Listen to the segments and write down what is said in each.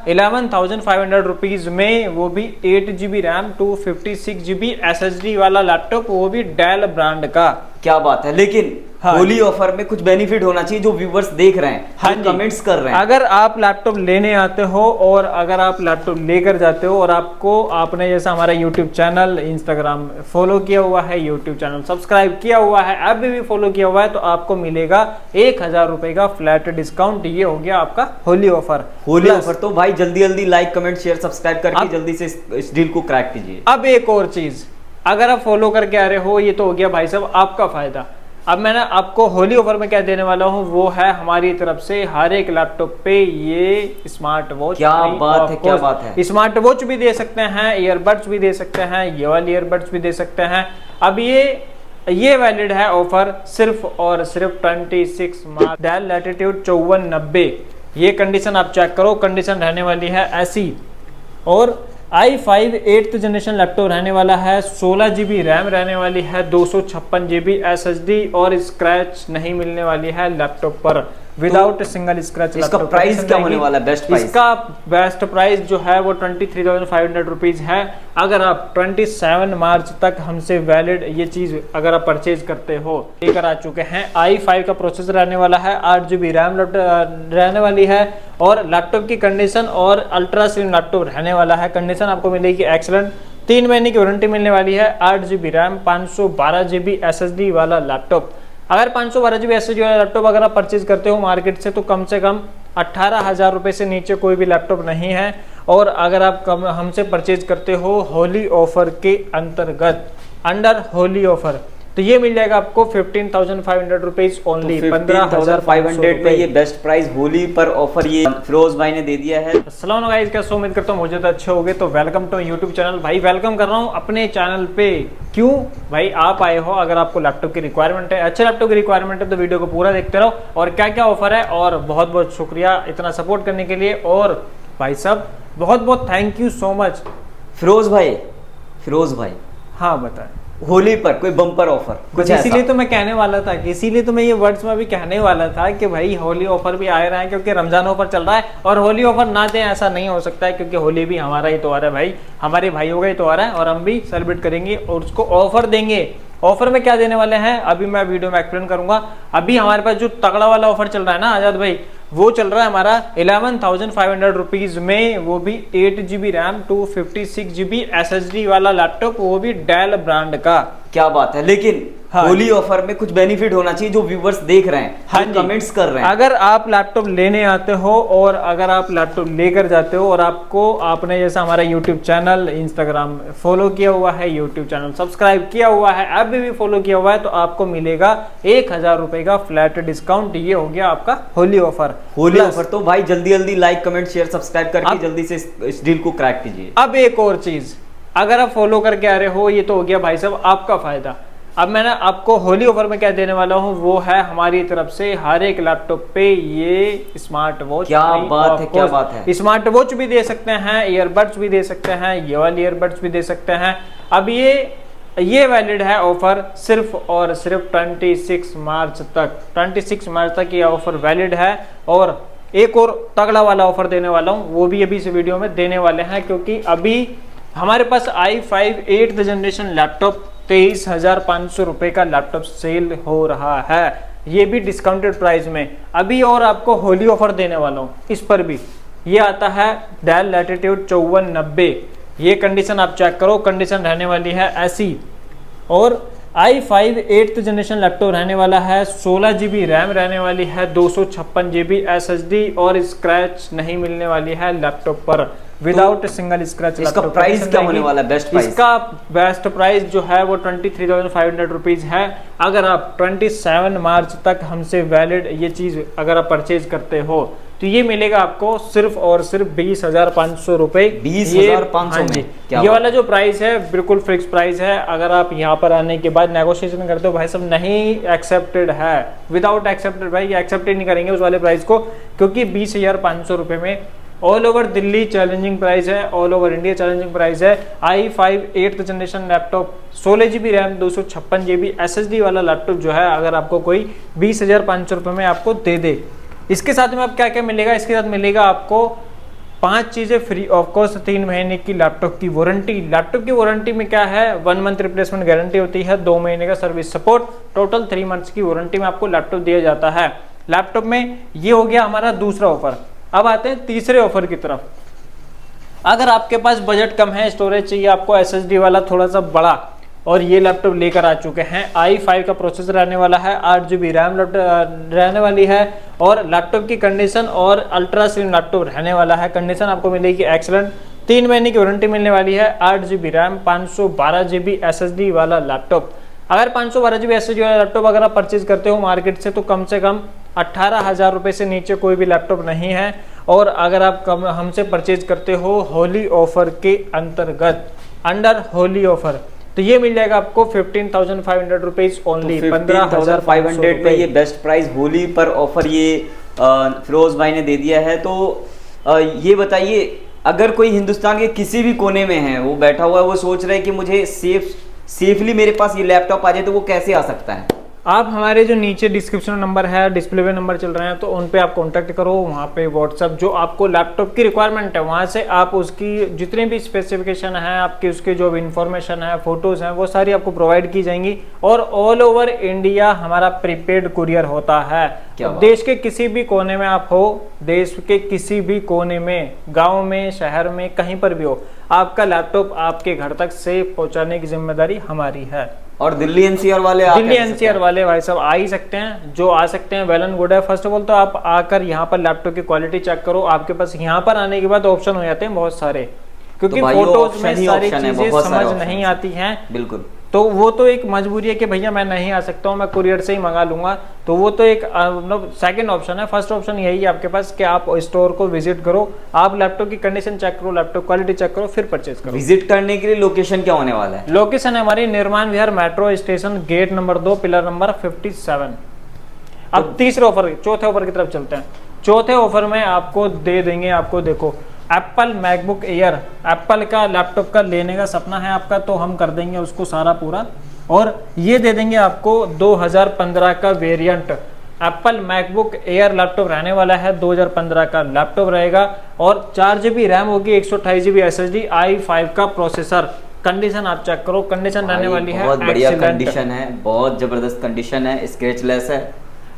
11,500 में, वो भी 8 GB रैम 256 GB SSD वाला लैपटॉप, वो भी डेल ब्रांड का। क्या बात है। लेकिन हाँ, होली ऑफर में कुछ बेनिफिट होना चाहिए जो व्यूवर्स देख रहे हैं, हाँ, कमेंट्स कर रहे हैं। अगर आप लैपटॉप लेने आते हो और अगर आप लैपटॉप लेकर जाते हो और आपने जैसा हमारा यूट्यूब चैनल, इंस्टाग्राम फॉलो किया हुआ है, यूट्यूब चैनल सब्सक्राइब किया हुआ है, अभी भी फॉलो किया हुआ है, तो आपको मिलेगा 1,000 रुपए का फ्लैट डिस्काउंट। ये हो गया आपका होली ऑफर। होली ऑफर तो भाई जल्दी जल्दी लाइक कमेंट शेयर सब्सक्राइब करके जल्दी से इस डील को क्रैक कीजिए। अब एक और चीज, अगर आप फॉलो करके आ रहे हो, ये तो हो गया भाई साहब आपका फायदा। अब मैंने आपको होली ऑफर में क्या देने वाला हूँ, वो है हमारी तरफ से हर एक लैपटॉप पे ये स्मार्ट वॉच। क्या बात है, क्या बात है। स्मार्ट वॉच भी दे सकते हैं, ईयरबड्स भी दे सकते हैं, ये वाले ईयरबड्स भी दे सकते हैं। अब ये वैलिड है ऑफर सिर्फ और सिर्फ 26 मार्च। डेल लैटिट्यूड 5490, ये कंडीशन आप चेक करो, कंडीशन रहने वाली है ऐसी। और i5 8th जनरेशन लैपटॉप रहने वाला है, 16 GB रैम रहने वाली है, 256 GB SSD और स्क्रैच नहीं मिलने वाली है लैपटॉप पर, विदाउट सिंगल स्क्रैच। इसका प्राइस क्या होने वाला है? बेस्ट प्राइस, इसका बेस्ट प्राइस जो है वो 23,500 रुपीज है। अगर आप 27 मार्च तक हमसे वैलिड ये चीज अगर आप परचेज करते हो, लेकर आ चुके हैं। i5 का प्रोसेसर रहने वाला है, 8 GB रैम रहने वाली है और लैपटॉप की कंडीशन और अल्ट्रा स्लिम लैपटॉप रहने वाला है। कंडीशन आपको मिलेगी एक्सलेंट, 3 महीने की वारंटी मिलने वाली है। 8 GB रैम 512 GB SSD वाला लैपटॉप। अगर 512 GB SSD वाला लैपटॉप अगर आप परचेज करते हो मार्केट से, तो कम से कम 18,000 रुपये से नीचे कोई भी लैपटॉप नहीं है। और अगर आप हमसे परचेज करते हो होली ऑफर के अंतर्गत, अंडर होली ऑफर, तो ये मिल जाएगा आपको 15,500 रुपीज ओनली, 15,500 में ये बेस्ट प्राइस होली पर ऑफर ये फिरोज भाई ने दे दिया है। अस्सलाम गाइस, कैसे उम्मीद करता हूँ मुझे तो अच्छे होंगे। तो वेलकम टू यूट्यूब चैनल। भाई वेलकम कर रहा हूँ अपने चैनल पे। क्यों भाई आप आए हो, अगर आपको लैपटॉप की रिक्वायरमेंट है, अच्छे लैपटॉप की रिक्वायरमेंट है, तो वीडियो को पूरा देखते रहो और क्या क्या ऑफर है। और बहुत बहुत शुक्रिया इतना सपोर्ट करने के लिए। और भाई साहब बहुत बहुत thank you so much. Firoz भाई हाँ बताएं, होली पर कोई बम्पर ऑफर कुछ? इसीलिए तो मैं कहने वाला था कि इसीलिए तो मैं ये वर्ड्स में भी कहने वाला था कि भाई होली ऑफर भी आ रहा है, क्योंकि रमजान ऑफर चल रहा है। और होली ऑफर ना दें ऐसा नहीं हो सकता है, क्योंकि होली भी हमारा ही त्योहार है भाई, हमारे भाइयों का ही त्योहार है और हम भी सेलिब्रेट करेंगे और उसको ऑफर देंगे। ऑफर में क्या देने वाले हैं अभी मैं वीडियो में एक्सप्लेन करूंगा। अभी हमारे पास जो तगड़ा वाला ऑफर चल रहा है ना आजाद भाई, वो चल रहा है हमारा 11,500 रुपीज में, वो भी 8 GB रैम 256 GB SSD वाला लैपटॉप, वो भी डेल ब्रांड का। क्या बात है। लेकिन हाँ, होली ऑफर में कुछ बेनिफिट होना चाहिए जो व्यूवर्स देख रहे हैं, हाँ, कमेंट्स कर रहे हैं। अगर आप लैपटॉप लेने आते हो और अगर आप लैपटॉप लेकर जाते हो और आपने जैसा हमारा यूट्यूब चैनल, इंस्टाग्राम फॉलो किया हुआ है, यूट्यूब चैनल सब्सक्राइब किया हुआ है, अभी भी फॉलो किया हुआ है, तो आपको मिलेगा 1,000 रुपए का फ्लैट डिस्काउंट। ये हो गया आपका होली ऑफर। होली ऑफर तो भाई जल्दी जल्दी लाइक कमेंट शेयर सब्सक्राइब करके जल्दी से इस डील को क्रैक कीजिए। अब एक और चीज, अगर आप फॉलो करके आ रहे हो, ये तो हो गया भाई साहब आपका फायदा। अब मैंने आपको होली ऑफर में क्या देने वाला हूँ, वो है हमारी तरफ से हर एक लैपटॉप पे ये स्मार्ट वॉच। क्या बात है, क्या बात है। स्मार्ट वॉच भी दे सकते हैं, ईयरबड्स भी दे सकते हैं, ये वाले ईयरबड्स भी दे सकते हैं। अब ये वैलिड है ऑफर सिर्फ और सिर्फ 26 मार्च तक। 26 मार्च तक ये ऑफर वैलिड है। और एक और तगड़ा वाला ऑफर देने वाला हूँ, वो भी अभी इस वीडियो में देने वाले हैं, क्योंकि अभी हमारे पास i5 8th जनरेशन लैपटॉप 23,500 रुपए का लैपटॉप सेल हो रहा है, ये भी डिस्काउंटेड प्राइस में अभी। और आपको होली ऑफर देने वाला हूँ इस पर भी। ये आता है डेल लैटिट्यूड 5490, ये कंडीशन आप चेक करो, कंडीशन रहने वाली है ऐसी। और i5 8th जनरेशन लैपटॉप रहने वाला है, 16 GB रैम रहने वाली है, 256 GB SSD और स्क्रैच नहीं मिलने वाली है लैपटॉप पर, विदाउट सिंगल स्क्रैच। इसका प्राइस क्या होने वाला है? बेस्ट प्राइस, इसका बेस्ट प्राइस जो है वो 23,500 रुपीज है। अगर आप 27 मार्च तक हमसे वैलिड ये चीज अगर आप परचेज करते हो, तो ये मिलेगा आपको सिर्फ और सिर्फ 20,500 रुपए। 20,500 में ये वाला जो प्राइस है बिल्कुल फिक्स प्राइस है। अगर आप यहाँ पर आने के बाद नेगोशिएशन करते हो, भाई सब नहीं एक्सेप्टेड है, विदाउट एक्सेप्टेड भाई, एक्सेप्टेड नहीं करेंगे उस वाले प्राइस को, क्योंकि 20,500 रुपए में all over Delhi challenging price है, all over India challenging price है। i5 8th generation laptop 16 GB RAM 256 GB SSD वाला लैपटॉप जो है, अगर आपको कोई 20,500 रुपए में आपको दे दे। इसके साथ में आप क्या क्या मिलेगा, इसके साथ मिलेगा आपको 5 चीजें फ्री ऑफ कॉस्ट, 3 महीने की लैपटॉप की वारंटी। लैपटॉप की वारंटी में क्या है, 1 मंथ रिप्लेसमेंट गारंटी होती है, 2 महीने का सर्विस सपोर्ट, टोटल 3 मंथ्स की वारंटी में आपको लैपटॉप दिया जाता है। लैपटॉप में ये हो गया हमारा दूसरा ऑफर। अब आते हैं तीसरे ऑफर की तरफ। अगर आपके पास बजट कम है, स्टोरेज चाहिए आपको SSD वाला थोड़ा सा बड़ा, और ये लैपटॉप लेकर आ चुके हैं। i5 का प्रोसेसर रहने वाला है, 8 GB रैम रहने वाली है, और लैपटॉप की कंडीशन और अल्ट्रा स्लिम लैपटॉप रहने वाला है। कंडीशन आपको मिलेगी एक्सलेंट, 3 महीने की वारंटी मिलने वाली है, 8 GB रैम, 512 GB SSD वाला लैपटॉप। अगर 512 GB SSD वाला लैपटॉप अगर आप परचेज करते हो मार्केट से, तो कम से कम 18,000 रुपये से नीचे कोई भी लैपटॉप नहीं है। और अगर आप हमसे परचेज करते हो होली ऑफर के अंतर्गत, अंडर होली ऑफर, तो ये मिल जाएगा आपको 15,500 रुपीज ओनली, 15,500 में ये बेस्ट प्राइस होली पर ऑफर ये फिरोज भाई ने दे दिया है। तो ये बताइए, अगर कोई हिंदुस्तान के किसी भी कोने में है, वो बैठा हुआ है, वो सोच रहा है कि मुझे सेफली मेरे पास ये लैपटॉप आ जाए, तो वो कैसे आ सकता है? आप हमारे जो नीचे डिस्क्रिप्शन नंबर है, डिस्प्ले पे नंबर चल रहे हैं, तो उन पे आप कांटेक्ट करो। वहाँ पे व्हाट्सअप जो आपको लैपटॉप की रिक्वायरमेंट है, वहाँ से आप उसकी जितनी भी स्पेसिफिकेशन है, आपकी उसकी जो भी इंफॉर्मेशन है, फोटोज हैं, वो सारी आपको प्रोवाइड की जाएंगी। और ऑल ओवर इंडिया हमारा प्रीपेड कुरियर होता है। देश के किसी भी कोने में आप हो, देश के किसी भी कोने में, गाँव में, शहर में, कहीं पर भी हो, आपका लैपटॉप आपके घर तक सेफ पहुँचाने की जिम्मेदारी हमारी है। और दिल्ली NCR वाले भाई साहब आ ही सकते हैं, जो आ सकते हैं वेल एंड गुड है। फर्स्ट ऑफ ऑल तो आप आकर यहाँ पर लैपटॉप की क्वालिटी चेक करो। आपके पास यहाँ पर आने के बाद ऑप्शन हो जाते हैं बहुत सारे, क्योंकि फोटोज में सारी चीजें समझ नहीं आती हैं। बिल्कुल, तो वो तो एक मजबूरी है कि भैया मैं नहीं आ सकता हूँ, मैं कुरियर से ही मंगा लूंगा, तो वो तो एक सेकंड ऑप्शन है। फर्स्ट ऑप्शन यही है आपके पास कि आप स्टोर को विजिट करो, आप लैपटॉप की कंडीशन चेक करो, लैपटॉप क्वालिटी चेक करो, फिर परचेज करो। विजिट करने के लिए लोकेशन क्या होने वाला है? लोकेशन है हमारी Nirman Vihar metro station, gate number 2, pillar number 57। अब तीसरे ऑफर, चौथे ऑफर की तरफ चलते हैं। चौथे ऑफर में आपको दे देंगे, आपको देखो एप्पल मैकबुक एयर, एप्पल का लैपटॉप का लेने का सपना है आपका, तो हम कर देंगे उसको सारा पूरा। और ये दे देंगे आपको 2015 का variant Apple MacBook air laptop रहने वाला है, 2015 का लैपटॉप रहेगा, और 4 GB रैम होगी, 128 GB SSD, i5 का प्रोसेसर। कंडीशन आप चेक करो, कंडीशन रहने वाली है बहुत बढ़िया कंडीशन है, बहुत जबरदस्त कंडीशन है, स्क्रैचलेस है।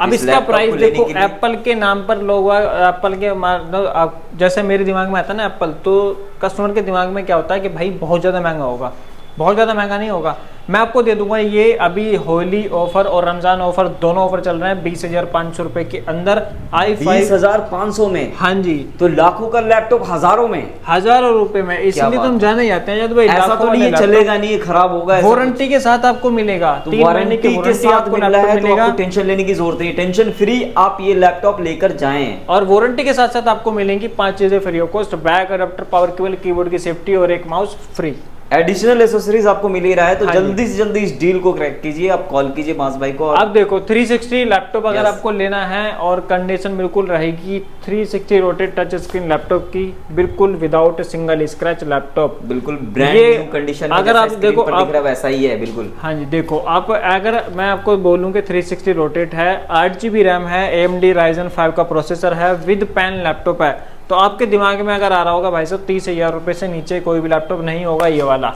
अब इसका प्राइस देखो, एप्पल के नाम पर लोग, एप्पल के जैसे मेरे दिमाग में आता है ना एप्पल, तो कस्टमर के दिमाग में क्या होता है कि भाई बहुत ज़्यादा महंगा होगा। बहुत ज़्यादा महंगा नहीं होगा, मैं आपको दे दूंगा। ये अभी होली ऑफर और रमजान ऑफर दोनों ऑफर चल रहे हैं 20,500 रुपए के अंदर, i5 20,500 में। हाँ जी, तो लाखों का लैपटॉप हजारों में, हजारों रुपए में, इसलिए तुम जाने जाते हैं भाई, ऐसा तो नहीं चलेगा, नहीं खराब होगा। वारंटी के साथ आपको मिलेगा, 3 महीने की के साथ आपको मिलेगा, आपको टेंशन लेने की जरूरत नहीं, टेंशन फ्री आप ये लैपटॉप लेकर जाएं। और वारंटी के साथ साथ आपको मिलेंगी 5 चीजें free of cost, back adapter, power cable, keyboard की सेफ्टी और एक माउस फ्री। एडिशनल एसेसरीज आपको मिल ही रहा है, तो जल्दी से जल्दी इस डील को क्रैक कीजिए, आप कॉल कीजिए मास भाई को। आप देखो 360 लैपटॉप अगर आपको लेना है, और कंडीशन बिल्कुल रहेगी 360 रोटेट टच स्क्रीन लैपटॉप की, बिल्कुल विदाउट सिंगल स्क्रैच लैपटॉप, बिल्कुल ब्रांड न्यू कंडीशन में। अगर आप देखो आप वैसा ही है बिल्कुल। हाँ जी, देखो आप, अगर मैं आपको बोलूँ कि 360 रोटेट है, 8 GB रैम है, AMD Ryzen 5 का प्रोसेसर है, विद पेन लैपटॉप है, तो आपके दिमाग में अगर आ रहा होगा भाई साहब 30,000 रुपये से नीचे कोई भी लैपटॉप नहीं होगा ये वाला,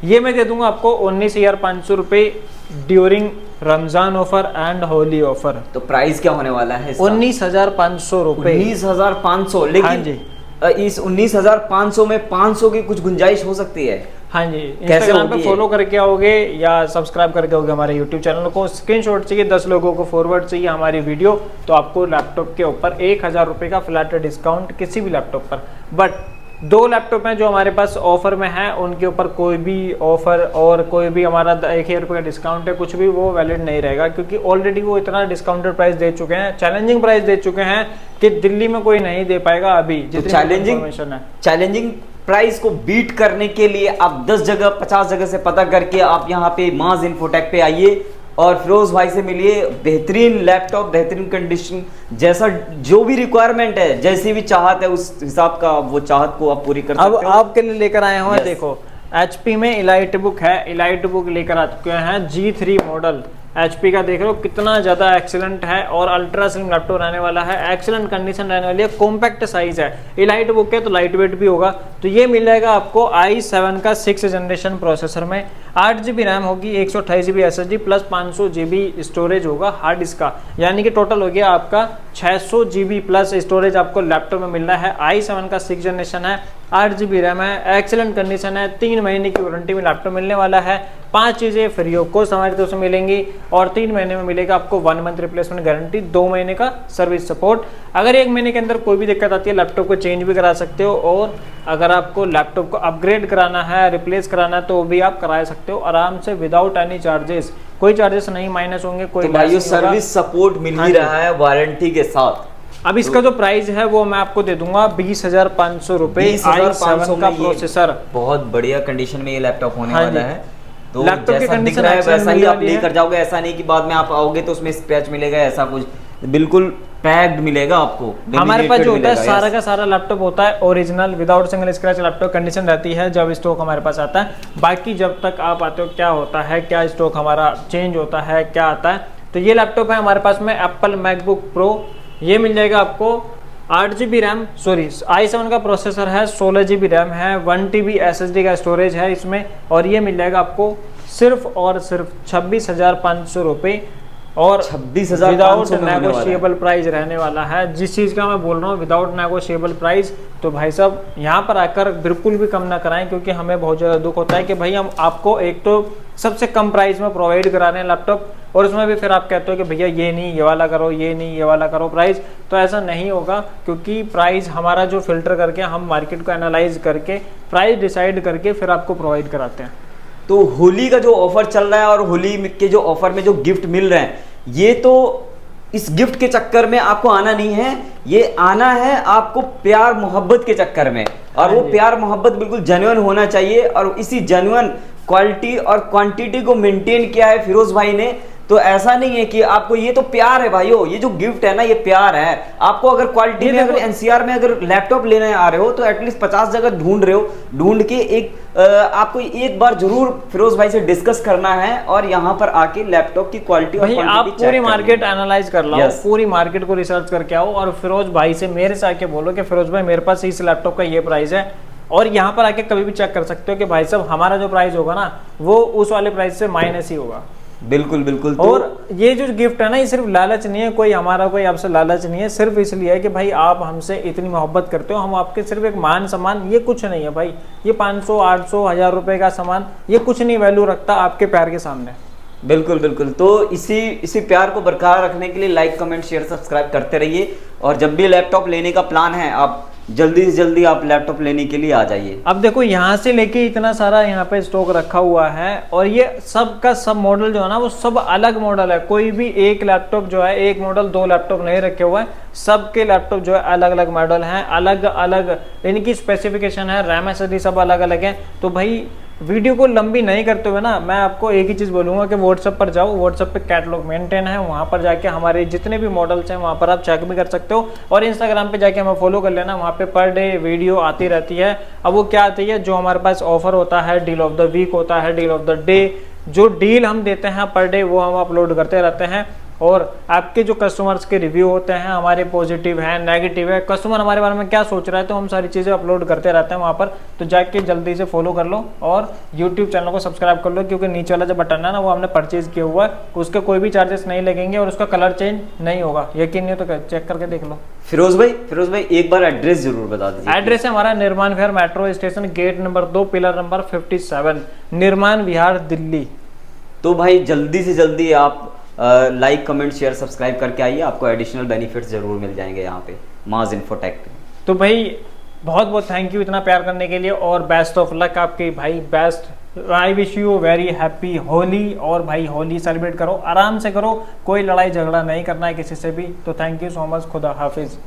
ये मैं दे दूंगा आपको 19,500 रुपये during Ramzan offer and Holi offer. तो प्राइस क्या होने वाला है? 19,500 रुपये। 19,500, लेकिन हाँ जी, इस 19,500 में 500 की कुछ गुंजाइश हो सकती है? हाँ जी, इंस्टाग्राम पे फॉलो करके आओगे या सब्सक्राइब करके आओगे हमारे यूट्यूब चैनल को, स्क्रीनशॉट चाहिए 10 लोगों को फॉरवर्ड चाहिए हमारी वीडियो, तो आपको लैपटॉप के ऊपर 1,000 रुपये का फ्लैट डिस्काउंट किसी भी लैपटॉप पर। बट 2 लैपटॉप हैं जो हमारे पास ऑफर में है, उनके ऊपर कोई भी ऑफर और कोई भी हमारा 1,000 रुपये का डिस्काउंट है, कुछ भी वो वैलिड नहीं रहेगा, क्योंकि ऑलरेडी वो इतना डिस्काउंटेड प्राइस दे चुके हैं, चैलेंजिंग प्राइस दे चुके हैं कि दिल्ली में कोई नहीं दे पाएगा अभी। तो चैलेंजिंग प्राइस को बीट करने के लिए आप 10 जगह 50 जगह से पता करके आप यहाँ पे माज इन्फोटेक पे आइए और फिरोज भाई से मिलिए। बेहतरीन लैपटॉप, बेहतरीन कंडीशन, जैसा जो भी रिक्वायरमेंट है, जैसी भी चाहत है, उस हिसाब का वो चाहत को आप पूरी कर सकते हो। अब आपके लिए लेकर आए हैं देखो, HP में इलाइट बुक है, इलाइट बुक लेकर आ चुके हैं G3 मॉडल, HP का देख रहे हो कितना ज़्यादा एक्सीलेंट है और अल्ट्रा स्लिम लैपटॉप रहने वाला है, एक्सीलेंट कंडीशन रहने वाली है, कॉम्पैक्ट साइज है, ये लाइट बुक है तो लाइट वेट भी होगा। तो ये मिल जाएगा आपको i7 का 6th जनरेशन प्रोसेसर में, 8GB रैम होगी, 128GB SSD plus 500GB storage होगा हार्ड डिस्क का, यानी कि टोटल हो गया आपका 600GB प्लस स्टोरेज आपको लैपटॉप में मिल रहा है। i7 का 6th जनरेशन है, 8GB रैम है, एक्सीलेंट कंडीशन है, 3 महीने की वारंटी में लैपटॉप मिलने वाला है, 5 चीज़ें फ्री ऑफ कॉस्ट हमारी तरफ से मिलेंगी और 3 महीने में मिलेगा आपको 1 मंथ रिप्लेसमेंट गारंटी, 2 महीने का सर्विस सपोर्ट। अगर 1 महीने के अंदर कोई भी दिक्कत आती है लैपटॉप को चेंज भी करा सकते हो, और अगर आपको लैपटॉप को अपग्रेड कराना है, रिप्लेस कराना है तो वो भी आप करा सकते हो आराम से विदाउट एनी चार्जेस, कोई चार्जेस नहीं माइनस होंगे, कोई तो भाई सर्विस सपोर्ट मिल ही रहा है वारंटी के साथ। अब इसका जो प्राइस है वो मैं आपको दे दूंगा 20,500 रुपए, i7 का प्रोसेसर, बहुत बढ़िया कंडीशन में ये लैपटॉप होने वाला है। तो लैपटॉप की कंडीशन वैसा ही आप लेकर जाओगे, ऐसा नहीं कि बाद में आप आओगे तो उसमें स्क्रैच मिलेगा, ऐसा कुछ बिल्कुल पैक्ड मिलेगा आपको। हमारे पास जो होता है सारा का सारा लैपटॉप होता है original without single scratch laptop condition रहती है जब स्टॉक हमारे पास आता है। बाकी जब तक आप आते हो क्या होता है, क्या स्टॉक हमारा चेंज होता है, क्या आता है। तो ये लैपटॉप है हमारे पास में एप्पल मैकबुक प्रो, ये मिल जाएगा आपको 8GB रैम, सॉरी i7 का प्रोसेसर है, 16GB रैम है, 1TB SSD का स्टोरेज है इसमें, और ये मिल जाएगा आपको सिर्फ और सिर्फ 26,500 रुपये और 26,500 विदाउट नेगोशिएबल प्राइस रहने वाला है। जिस चीज़ का मैं बोल रहा हूँ विदाउट नेगोशिएबल प्राइस, तो भाई साहब यहाँ पर आकर बिल्कुल भी कम ना कराएं, क्योंकि हमें बहुत ज़्यादा दुख होता है कि भाई हम आपको एक तो सबसे कम प्राइस में प्रोवाइड करा रहे हैं लैपटॉप, और उसमें भी फिर आप कहते हो कि भैया ये नहीं ये वाला करो, ये नहीं ये वाला करो प्राइस। तो ऐसा नहीं होगा, क्योंकि प्राइस हमारा जो फिल्टर करके हम मार्केट को एनालाइज करके प्राइस डिसाइड करके फिर आपको प्रोवाइड कराते हैं। तो होली का जो ऑफर चल रहा है और होली के जो ऑफर में जो गिफ्ट मिल रहे हैं, ये तो इस गिफ्ट के चक्कर में आपको आना नहीं है, ये आना है आपको प्यार मोहब्बत के चक्कर में, और वो प्यार मोहब्बत बिल्कुल जेन्युइन होना चाहिए। और इसी जेन्युइन क्वालिटी और क्वांटिटी को मेंटेन किया है फिरोज भाई ने। तो ऐसा नहीं है कि आपको, ये तो प्यार है भाइयों, ये जो गिफ्ट है ना ये प्यार है। आपको अगर क्वालिटी में, अगर एनसीआर में अगर लैपटॉप लेने आ रहे हो तो एटलीस्ट 50 जगह ढूंढ रहे हो, ढूंढ के एक आपको एक बार जरूर फिरोज भाई से डिस्कस करना है और यहाँ पर आके लैपटॉप की क्वालिटी और क्वांटिटी आप पूरी मार्केट एनालाइज कर लो, पूरी मार्केट को रिसर्च करके आओ और फिरोज भाई से मेरे से आके बोलो कि फिरोज भाई मेरे पास इस लैपटॉप का ये प्राइस है, और यहाँ पर आके कभी भी चेक कर सकते हो कि भाई साहब हमारा जो प्राइस होगा ना वो उस वाले प्राइस से माइनस ही होगा। बिल्कुल बिल्कुल। तो और ये जो गिफ्ट है ना, ये सिर्फ लालच नहीं है, कोई हमारा कोई आपसे लालच नहीं है, सिर्फ इसलिए है कि भाई आप हमसे इतनी मोहब्बत करते हो, हम आपके सिर्फ एक मान सम्मान, ये कुछ नहीं है भाई, ये 500 800 1000 रुपए का सामान ये कुछ नहीं वैल्यू रखता आपके प्यार के सामने। बिल्कुल बिल्कुल। तो इसी प्यार को बरकरार रखने के लिए लाइक कमेंट शेयर सब्सक्राइब करते रहिए, और जब भी लैपटॉप लेने का प्लान है आप जल्दी से जल्दी आप लैपटॉप लेने के लिए आ जाइए। अब देखो यहाँ से लेके इतना सारा यहाँ पे स्टॉक रखा हुआ है, और ये सब का सब मॉडल जो है ना वो सब अलग मॉडल है, कोई भी एक लैपटॉप जो है एक मॉडल 2 लैपटॉप नहीं रखे हुए हैं, सबके लैपटॉप जो है अलग अलग मॉडल हैं, अलग अलग इनकी स्पेसिफिकेशन है, रैम एसएसडी सब अलग अलग है। तो भाई वीडियो को लंबी नहीं करते हुए ना मैं आपको एक ही चीज़ बोलूँगा कि व्हाट्सएप पर जाओ, व्हाट्सएप पे कैटलॉग मेंटेन है, वहाँ पर जाके हमारे जितने भी मॉडल्स हैं वहाँ पर आप चेक भी कर सकते हो, और इंस्टाग्राम पे जाके हमें फॉलो कर लेना, वहाँ पे पर डे वीडियो आती रहती है। अब वो क्या आती है, जो हमारे पास ऑफर होता है, डील ऑफ द वीक होता है, डील ऑफ द डे, जो डील हम देते हैं पर डे वो हम अपलोड करते रहते हैं, और आपके जो कस्टमर्स के रिव्यू होते हैं हमारे पॉजिटिव है नेगेटिव है, कस्टमर हमारे बारे में क्या सोच रहा है, तो हम सारी चीज़ें अपलोड करते रहते हैं वहाँ पर। तो जाके जल्दी से फॉलो कर लो और यूट्यूब चैनल को सब्सक्राइब कर लो, क्योंकि नीचे वाला जो बटन है ना वो हमने परचेज किया हुआ है, उसके कोई भी चार्जेस नहीं लगेंगे और उसका कलर चेंज नहीं होगा। यकीन नहीं हो तो चेक करके देख लो। फिरोज भाई एक बार एड्रेस जरूर बता दीजिए। एड्रेस है हमारा Nirman Vihar metro station, gate number 2 pillar number 57, Nirman Vihar Delhi. तो भाई जल्दी से जल्दी आप लाइक कमेंट शेयर सब्सक्राइब करके आइए, आपको एडिशनल बेनिफिट्स जरूर मिल जाएंगे यहाँ पे माज इन्फोटेक पे। तो भाई बहुत बहुत थैंक यू इतना प्यार करने के लिए, और बेस्ट ऑफ लक आपके भाई, best. I wish you very happy Holi, और भाई होली सेलिब्रेट करो, आराम से करो, कोई लड़ाई झगड़ा नहीं करना है किसी से भी। तो थैंक यू सो मच, खुदा हाफिज।